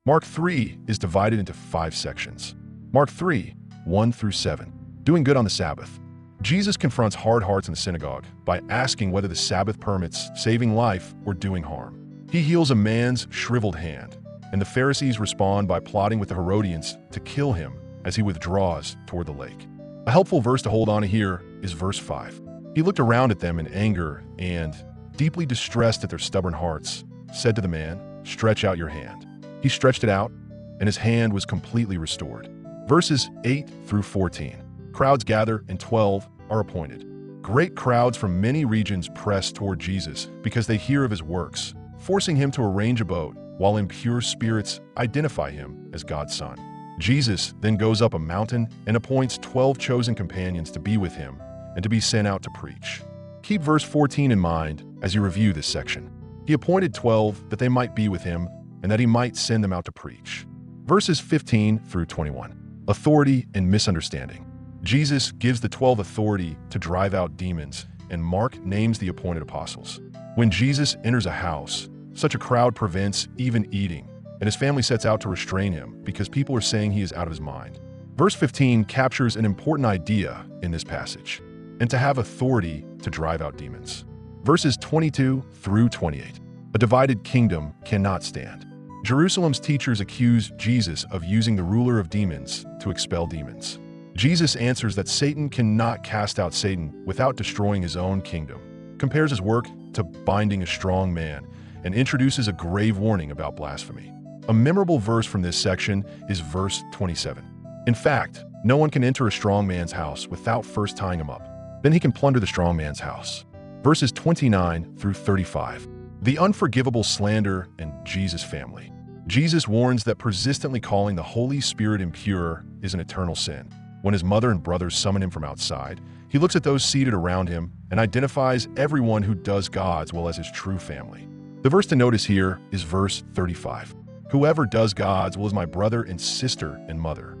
Mark 3 is divided into 5 sections. Mark 3, 1 through 7. Doing good on the Sabbath. Jesus confronts hard hearts in the synagogue by asking whether the Sabbath permits saving life or doing harm. He heals a man's shriveled hand, and the Pharisees respond by plotting with the Herodians to kill him as he withdraws toward the lake. A helpful verse to hold on to here is verse 5. He looked around at them in anger and, deeply distressed at their stubborn hearts, said to the man, "Stretch out your hand." He stretched it out, and his hand was completely restored. Verses 8 through 14. Crowds gather, and 12 are appointed. Great crowds from many regions press toward Jesus because they hear of his works, forcing him to arrange a boat, while impure spirits identify him as God's son. Jesus then goes up a mountain and appoints 12 chosen companions to be with him and to be sent out to preach. Keep verse 14 in mind as you review this section. He appointed 12 that they might be with him and that he might send them out to preach. Verses 15 through 21. Authority and misunderstanding. Jesus gives the 12 authority to drive out demons, and Mark names the appointed apostles. When Jesus enters a house, such a crowd prevents even eating, and his family sets out to restrain him because people are saying he is out of his mind. Verse 15 captures an important idea in this passage, and to have authority to drive out demons. Verses 22 through 28. A divided kingdom cannot stand. Jerusalem's teachers accuse Jesus of using the ruler of demons to expel demons. Jesus answers that Satan cannot cast out Satan without destroying his own kingdom, compares his work to binding a strong man, and introduces a grave warning about blasphemy. A memorable verse from this section is verse 27. In fact, no one can enter a strong man's house without first tying him up. Then he can plunder the strong man's house. Verses 29 through 35. The unforgivable slander and Jesus' family. Jesus warns that persistently calling the Holy Spirit impure is an eternal sin. When his mother and brothers summon him from outside, he looks at those seated around him and identifies everyone who does God's will as his true family. The verse to notice here is verse 35. Whoever does God's will is my brother and sister and mother.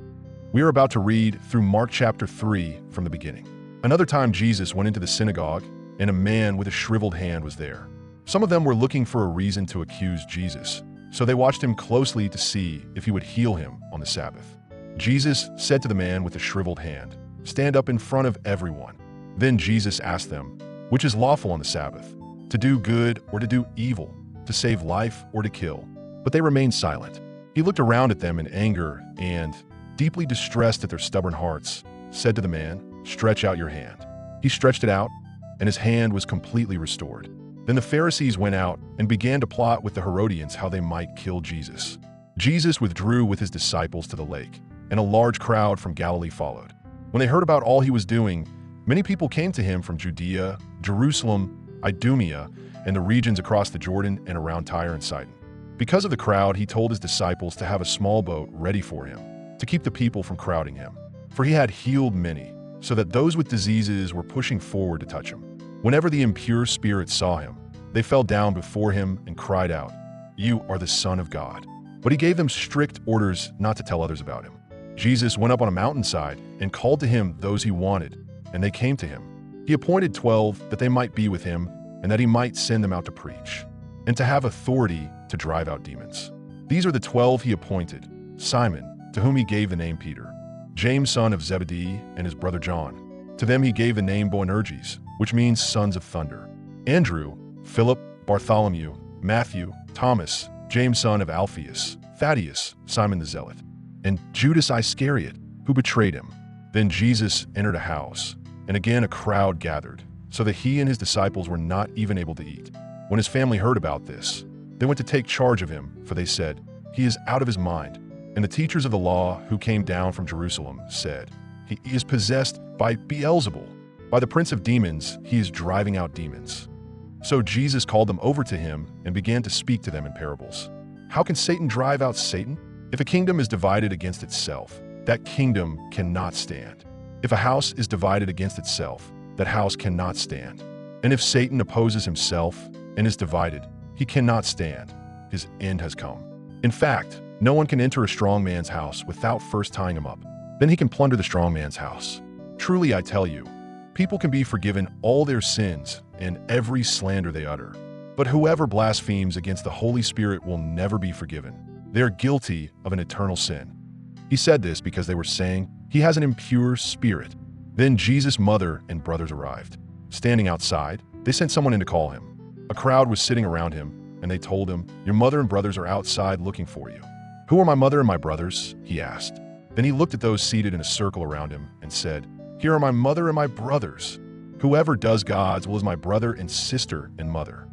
We are about to read through Mark chapter 3 from the beginning. Another time Jesus went into the synagogue, and a man with a shriveled hand was there. Some of them were looking for a reason to accuse Jesus, so they watched him closely to see if he would heal him on the Sabbath. Jesus said to the man with the shriveled hand, "Stand up in front of everyone." Then Jesus asked them, "Which is lawful on the Sabbath, to do good or to do evil, to save life or to kill?" But they remained silent. He looked around at them in anger and, deeply distressed at their stubborn hearts, said to the man, "Stretch out your hand." He stretched it out, and his hand was completely restored. Then the Pharisees went out and began to plot with the Herodians how they might kill Jesus. Jesus withdrew with his disciples to the lake, and a large crowd from Galilee followed. When they heard about all he was doing, many people came to him from Judea, Jerusalem, Idumea, and the regions across the Jordan and around Tyre and Sidon. Because of the crowd, he told his disciples to have a small boat ready for him, to keep the people from crowding him. For he had healed many, so that those with diseases were pushing forward to touch him. Whenever the impure spirits saw him, they fell down before him and cried out, "You are the Son of God." But he gave them strict orders not to tell others about him. Jesus went up on a mountainside and called to him those he wanted, and they came to him. He appointed 12 that they might be with him and that he might send them out to preach, and to have authority to drive out demons. These are the 12 he appointed: Simon, to whom he gave the name Peter; James son of Zebedee and his brother John. To them he gave the name Boanerges, which means sons of thunder; Andrew, Philip, Bartholomew, Matthew, Thomas, James son of Alphaeus, Thaddeus, Simon the Zealot, and Judas Iscariot, who betrayed him. Then Jesus entered a house, and again a crowd gathered, so that he and his disciples were not even able to eat. When his family heard about this, they went to take charge of him, for they said, "He is out of his mind." And the teachers of the law who came down from Jerusalem said, "He is possessed by Beelzebul. By the prince of demons, he is driving out demons." So Jesus called them over to him and began to speak to them in parables. How can Satan drive out Satan? If a kingdom is divided against itself, that kingdom cannot stand. If a house is divided against itself, that house cannot stand. And if Satan opposes himself and is divided, he cannot stand. His end has come. In fact, no one can enter a strong man's house without first tying him up. Then he can plunder the strong man's house. Truly, I tell you, people can be forgiven all their sins and every slander they utter. But whoever blasphemes against the Holy Spirit will never be forgiven, They are guilty of an eternal sin. He said this because they were saying, "He has an impure spirit." Then Jesus' mother and brothers arrived. Standing outside, they sent someone in to call him. A crowd was sitting around him, and they told him, "Your mother and brothers are outside looking for you." "Who are my mother and my brothers?" he asked. Then he looked at those seated in a circle around him and said, "Here are my mother and my brothers. Whoever does God's will is my brother and sister and mother."